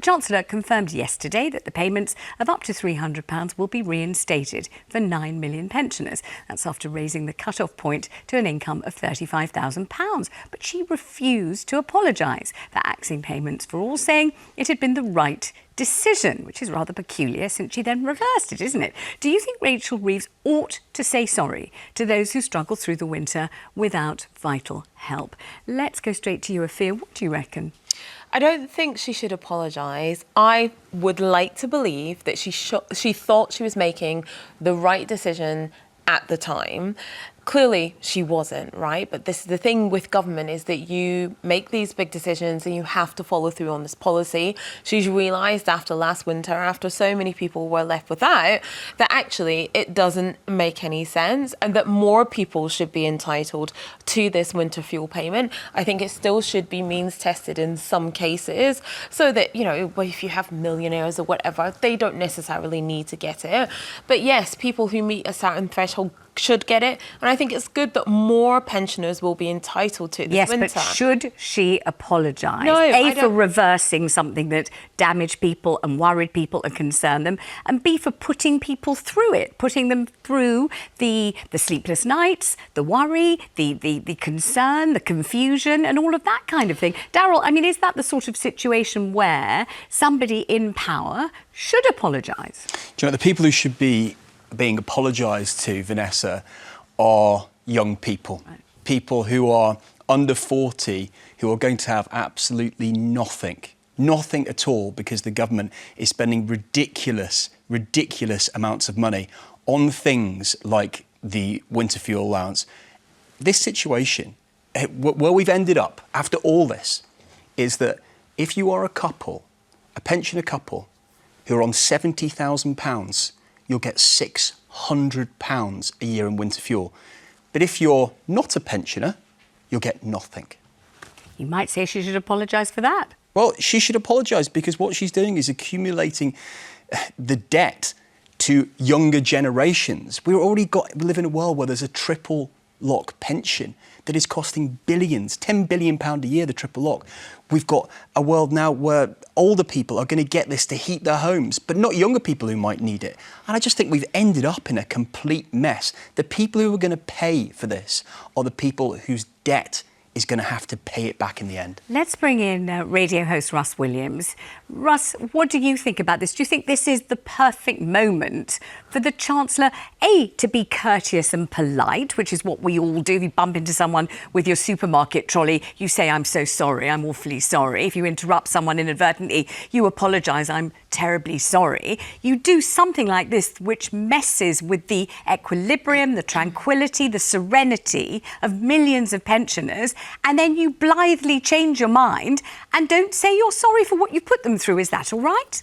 Chancellor confirmed yesterday that the payments of up to £300 will be reinstated for 9 million pensioners. That's after raising the cut-off point to an income of £35,000. But she refused to apologise for axing payments for all, saying it had been the right decision, which is rather peculiar since she then reversed it, isn't it? Do you think Rachel Reeves ought to say sorry to those who struggle through the winter without vital help? Let's go straight to you, Afua. What do you reckon? I don't think she should apologise. I would like to believe that she thought she was making the right decision at the time. Clearly, she wasn't, right? But this is the thing with government, is that you make these big decisions and you have to follow through on this policy. She's realised after last winter, after so many people were left without, that actually it doesn't make any sense and that more people should be entitled to this winter fuel payment. I think it still should be means tested in some cases so that, you know, if you have millionaires or whatever, they don't necessarily need to get it. But yes, people who meet a certain threshold should get it, and I think it's good that more pensioners will be entitled to it this winter. Yes, but should she apologise? No, for reversing something that damaged people and worried people and concerned them, and B, for putting people through it, putting them through the sleepless nights, the worry, the concern, the confusion and all of that kind of thing. Daryl, I mean, is that the sort of situation where somebody in power should apologise? Do you know, the people who should be being apologised to, Vanessa, are young people. Right. People who are under 40, who are going to have absolutely nothing at all, because the government is spending ridiculous amounts of money on things like the winter fuel allowance. This situation, where we've ended up after all this, is that if you are a couple, a pensioner couple, who are on £70,000, you'll get £600 a year in winter fuel. But if you're not a pensioner, you'll get nothing. You might say she should apologise for that. Well, she should apologise, because what she's doing is accumulating the debt to younger generations. We live in a world where there's a triple lock pension that is costing billions, £10 billion a year, the triple lock. We've got a world now where older people are going to get this to heat their homes, but not younger people who might need it. And I just think we've ended up in a complete mess. The people who are going to pay for this are the people whose debt is going to have to pay it back in the end. Let's bring in radio host Russ Williams. Russ, what do you think about this? Do you think this is the perfect moment for the Chancellor, A, to be courteous and polite, which is what we all do? If you bump into someone with your supermarket trolley, you say, "I'm so sorry, I'm awfully sorry." If you interrupt someone inadvertently, you apologise, "I'm terribly sorry." You do something like this, which messes with the equilibrium, the tranquility, the serenity of millions of pensioners, and then you blithely change your mind and don't say you're sorry for what you put them through. Is that all right?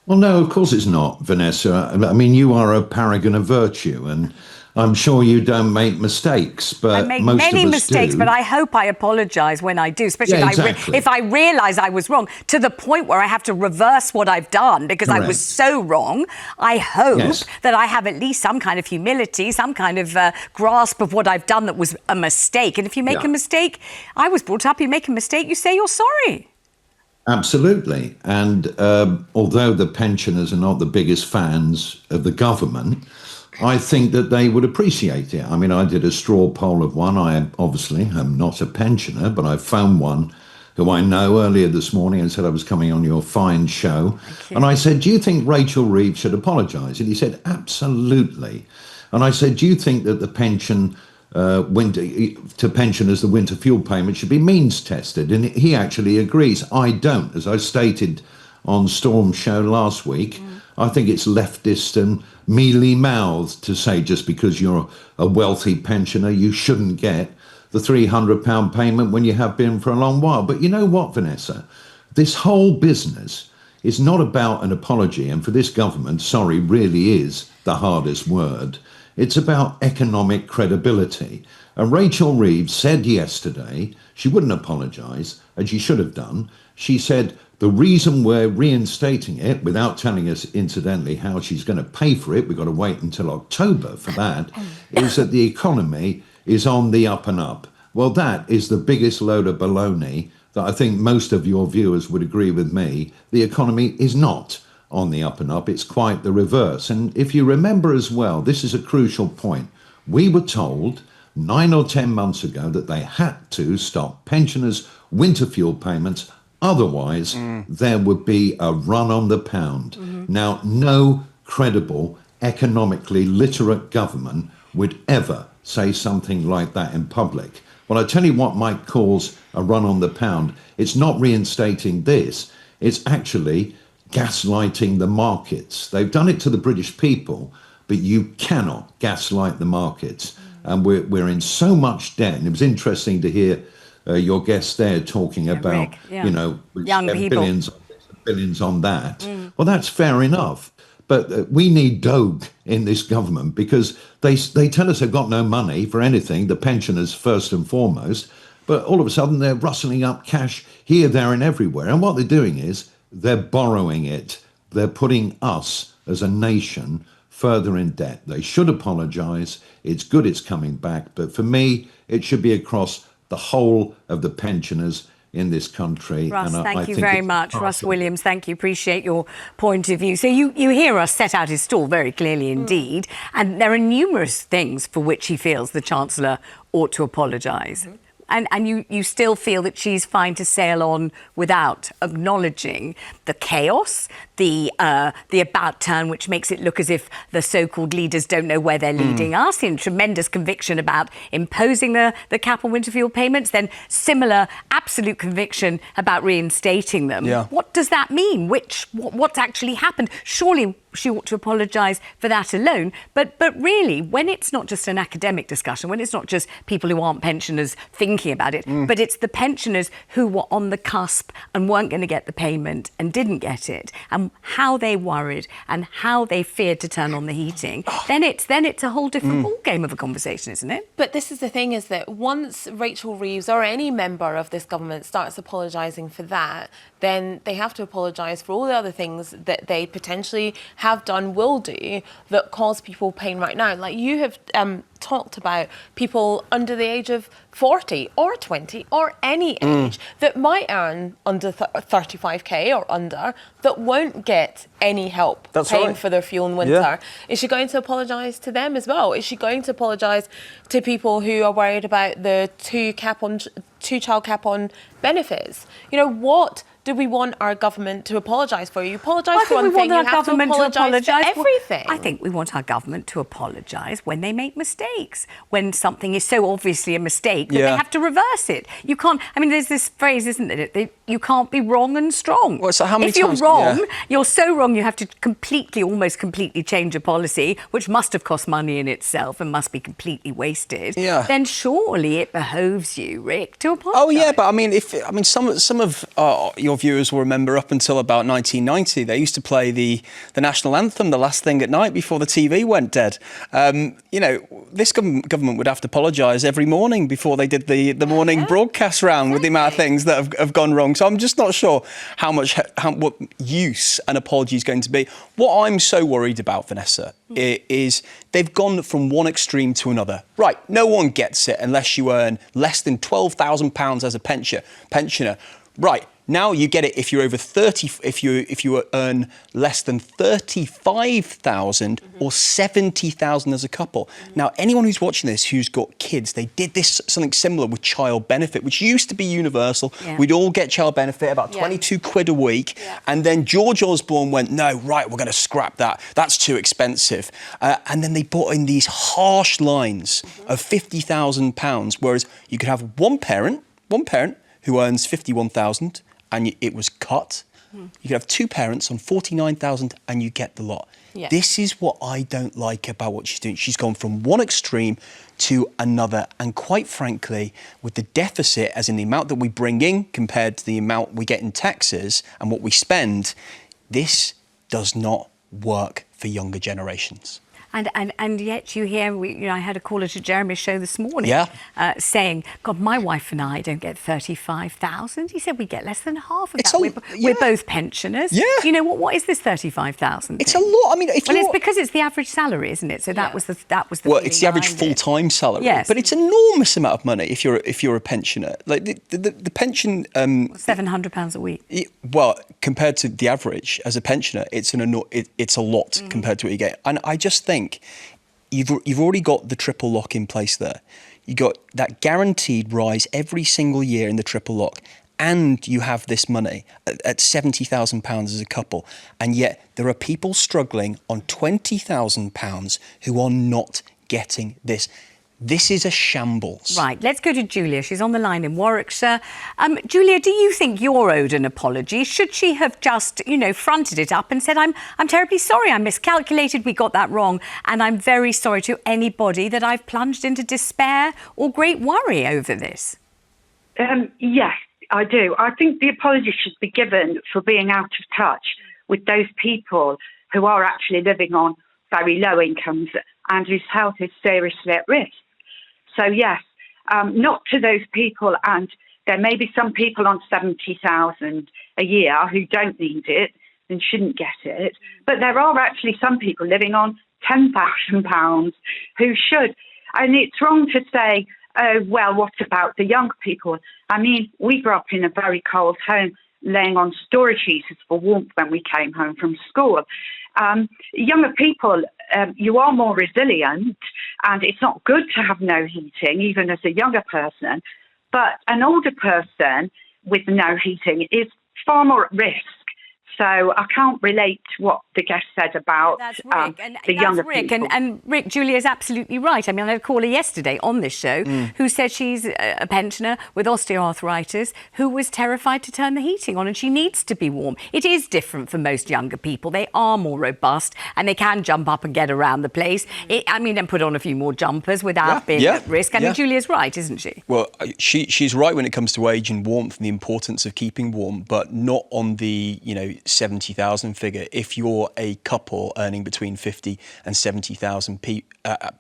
Well, no, of course it's not, Vanessa. I mean, you are a paragon of virtue, and I'm sure you don't make mistakes, but I make most many of us mistakes, do. But I hope I apologise when I do, especially if I realise I was wrong, to the point where I have to reverse what I've done because I was so wrong. I hope that I have at least some kind of humility, some kind of grasp of what I've done that was a mistake. And if you make a mistake, I was brought up, you make a mistake, you say you're sorry. Absolutely. And although the pensioners are not the biggest fans of the government, I think that they would appreciate it. I mean, I did a straw poll of one. I obviously am not a pensioner, but I found one who I know earlier this morning and said I was coming on your fine show. And I said, "Do you think Rachel Reeves should apologise?" And he said, "Absolutely." And I said, "Do you think that the pension to pensioners, the winter fuel payment should be means tested?" And he actually agrees. I don't. As I stated on Storm's show last week, I think it's leftist and mealy-mouthed to say just because you're a wealthy pensioner, you shouldn't get the £300 payment when you have been for a long while. But you know what, Vanessa? This whole business is not about an apology. And for this government, sorry really is the hardest word. It's about economic credibility. And Rachel Reeves said yesterday she wouldn't apologise, and she should have done. She said the reason we're reinstating it, without telling us, incidentally, how she's going to pay for it, we've got to wait until October for that, is that the economy is on the up and up. Well, that is the biggest load of baloney that I think most of your viewers would agree with me, the economy is not on the up and up. It's quite the reverse. And if you remember as well, this is a crucial point. We were told 9 or 10 months ago that they had to stop pensioners' winter fuel payments. Otherwise, there would be a run on the pound. Now, no credible, economically literate government would ever say something like that in public. Well, I tell you what might cause a run on the pound. It's not reinstating this. It's actually gaslighting the markets. They've done it to the British people, but you cannot gaslight the markets. And we're in so much debt. And it was interesting to hear your guest there talking about, Rick, yeah. you know, Young people. billions on that. Well, that's fair enough. But we need Dogue in this government because they tell us they've got no money for anything, the pensioners first and foremost. But all of a sudden they're rustling up cash here, there and everywhere. And what they're doing is they're borrowing it. They're putting us as a nation further in debt. They should apologise. It's good it's coming back. But for me, it should be across the whole of the pensioners in this country. Russ, and thank I you think very it's much. partial. Russ Williams, thank you. Appreciate your point of view. So you hear us set out his stall very clearly indeed. And there are numerous things for which he feels the Chancellor ought to apologise. And you still feel that she's fine to sail on without acknowledging the chaos, the about turn, which makes it look as if the so-called leaders don't know where they're leading us, in tremendous conviction about imposing the cap on winter fuel payments, then similar absolute conviction about reinstating them. Yeah. What does that mean? What's actually happened? Surely she ought to apologise for that alone. But really, when it's not just an academic discussion, when it's not just people who aren't pensioners thinking about it, but it's the pensioners who were on the cusp and weren't going to get the payment and didn't get it, and how they worried and how they feared to turn on the heating, then it's a whole different ballgame of a conversation, isn't it? But this is the thing, is that once Rachel Reeves or any member of this government starts apologising for that, then they have to apologise for all the other things that they potentially have done, will do, that cause people pain right now. Like you have talked about people under the age of 40 or 20 or any age that might earn under 35k or under, that won't get any help paying for their fuel in winter. Yeah. Is she going to apologise to them as well? Is she going to apologise to people who are worried about the two-child cap on benefits? You know, what do we want our government to apologise for? You apologise for one thing, you have to apologise for everything. I think we want our government to apologise when they make mistakes, when something is so obviously a mistake that they have to reverse it. You can't, I mean, there's this phrase, isn't there, that you can't be wrong and strong. Well, so how many if you're times- wrong, yeah. you're so wrong you have to almost completely change a policy, which must have cost money in itself and must be completely wasted. Then surely it behoves you, Rick, to apologise. Oh yeah, but I mean, some of your viewers will remember up until about 1990, they used to play the national anthem the last thing at night before the TV went dead. You know, this government would have to apologise every morning before they did the morning broadcast round with the amount of things that have gone wrong. So I'm just not sure what use an apology is going to be. What I'm so worried about, Vanessa, is they've gone from one extreme to another. Right, no one gets it unless you earn less than £12,000 as a pensioner. Right. Now you get it if you're over 30, if you earn less than 35,000 or 70,000 as a couple. Now, anyone who's watching this who's got kids, they did something similar with child benefit, which used to be universal. We'd all get child benefit, about 22 quid a week. And then George Osborne went, no, right, we're going to scrap that. That's too expensive. And then they brought in these harsh lines of £50,000, whereas you could have one parent who earns 51,000 and it was cut. You could have two parents on 49,000 and you get the lot. This is what I don't like about what she's doing. She's gone from one extreme to another. And quite frankly, with the deficit, as in the amount that we bring in compared to the amount we get in taxes and what we spend, this does not work for younger generations. And yet you hear, I had a caller to Jeremy's show this morning saying, God, my wife and I don't get 35,000. He said we get less than half of that. We're both pensioners. Yeah. What is this 35,000? It's a lot. I mean, it's because it's the average salary, isn't it? So that was the well, it's the average full-time salary. Yes. But it's an enormous amount of money if you're a pensioner. Like the pension. £700 a week. Well, compared to the average as a pensioner, it's a lot compared to what you get. And I just think you've already got the triple lock in place there. You got that guaranteed rise every single year in the triple lock. And you have this money at £70,000 as a couple. And yet there are people struggling on £20,000 who are not getting this. This is a shambles. Right, let's go to Julia. She's on the line in Warwickshire. Julia, do you think you're owed an apology? Should she have just, fronted it up and said, I'm terribly sorry, I miscalculated, we got that wrong, and I'm very sorry to anybody that I've plunged into despair or great worry over this? Yes, I do. I think the apology should be given for being out of touch with those people who are actually living on very low incomes and whose health is seriously at risk. So, yes, not to those people, and there may be some people on 70,000 a year who don't need it and shouldn't get it, but there are actually some people living on £10,000 who should. And it's wrong to say, oh, well, what about the young people? I mean, we grew up in a very cold home, laying on storage heaters for warmth when we came home from school. Younger people, you are more resilient, and it's not good to have no heating, even as a younger person. But an older person with no heating is far more at risk. So I can't relate to what the guest said about the younger people. And Rick, Julia is absolutely right. I mean, I had a caller yesterday on this show who said she's a pensioner with osteoarthritis who was terrified to turn the heating on, and she needs to be warm. It is different for most younger people. They are more robust and they can jump up and get around the place. And put on a few more jumpers without being at risk. I mean, Julia's right, isn't she? Well, she's right when it comes to age and warmth and the importance of keeping warm, but not on the, 70,000 figure. If you're a couple earning between 50 and 70,000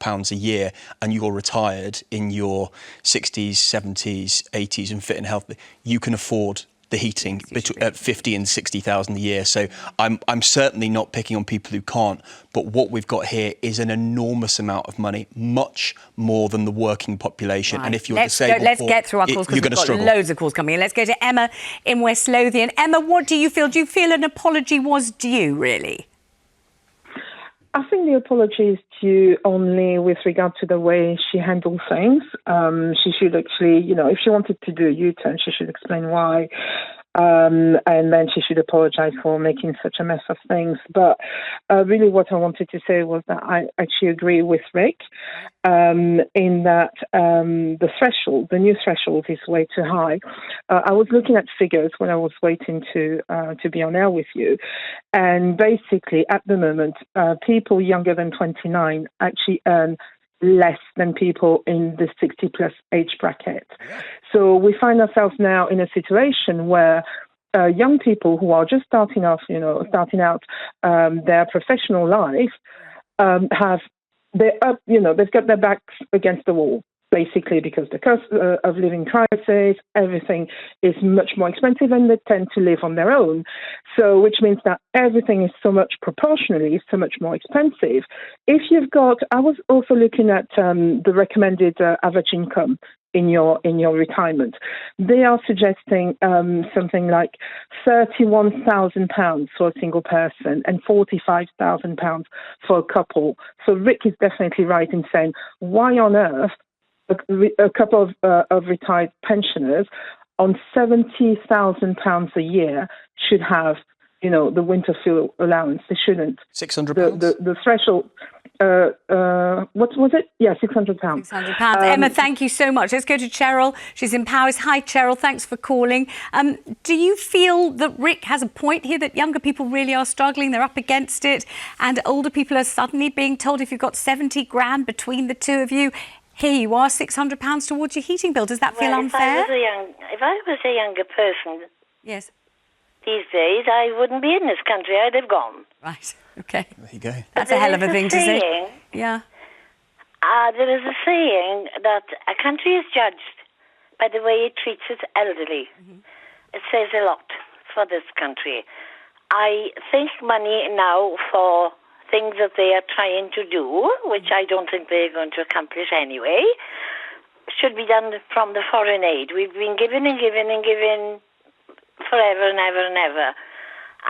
pounds a year and you're retired in your 60s, 70s, 80s and fit and healthy, you can afford the heating at 50 and 60,000 a year. So I'm certainly not picking on people who can't, but what we've got here is an enormous amount of money, much more than the working population. Right. And if you're disabled, let's get through our calls because we've got loads of calls coming in. Let's go to Emma in West Lothian. Emma, what do you feel? Do you feel an apology was due, really? I think the apology is due only with regard to the way she handled things. She should actually, if she wanted to do a U-turn, she should explain why. And then she should apologise for making such a mess of things. But really what I wanted to say was that I actually agree with Rick in that the new threshold is way too high. I was looking at figures when I was waiting to be on air with you. And basically, at the moment, people younger than 29 actually earn less than people in the 60-plus age bracket. Yeah. So we find ourselves now in a situation where young people who are just starting out their professional life they've got their backs against the wall, basically because the cost of living crisis, everything is much more expensive and they tend to live on their own. So which means that everything is so much proportionally so much more expensive. If you've got, I was also looking at the recommended average income in your retirement. They are suggesting something like £31,000 for a single person and £45,000 for a couple. So Rick is definitely right in saying, why on earth a couple of retired pensioners on £70,000 a year should have, the winter fuel allowance? They shouldn't. £600? The threshold. What was it? Yeah, £600. £600. Emma, thank you so much. Let's go to Cheryl. She's in Powys. Hi, Cheryl. Thanks for calling. Do you feel that Rick has a point here that younger people really are struggling? They're up against it, and older people are suddenly being told if you've got 70 grand between the two of you, here you are, £600 towards your heating bill. Does that feel unfair? If I was a younger person, yes, these days, I wouldn't be in this country. I'd have gone. Right, OK. There you go. That's a hell of a thing to say. saying, Yeah. There is a saying that a country is judged by the way it treats its elderly. It says a lot for this country. I think money now for things that they are trying to do, which I don't think they're going to accomplish anyway, should be done from the foreign aid. We've been giving and giving and giving forever and ever and ever.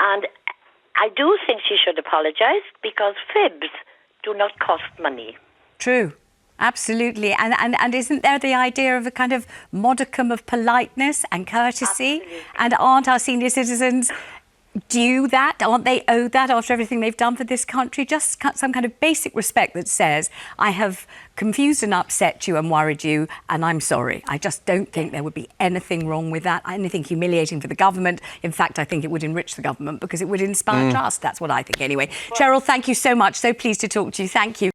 And I do think she should apologise because fibs do not cost money. True. Absolutely. And isn't there the idea of a kind of modicum of politeness and courtesy? Absolutely. And aren't our senior citizens due that? Aren't they owed that after everything they've done for this country? Just some kind of basic respect that says, I have confused and upset you and worried you, and I'm sorry. I just don't think there would be anything wrong with that, anything humiliating for the government. In fact, I think it would enrich the government because it would inspire trust. That's what I think anyway. Cheryl, thank you so much. So pleased to talk to you. Thank you.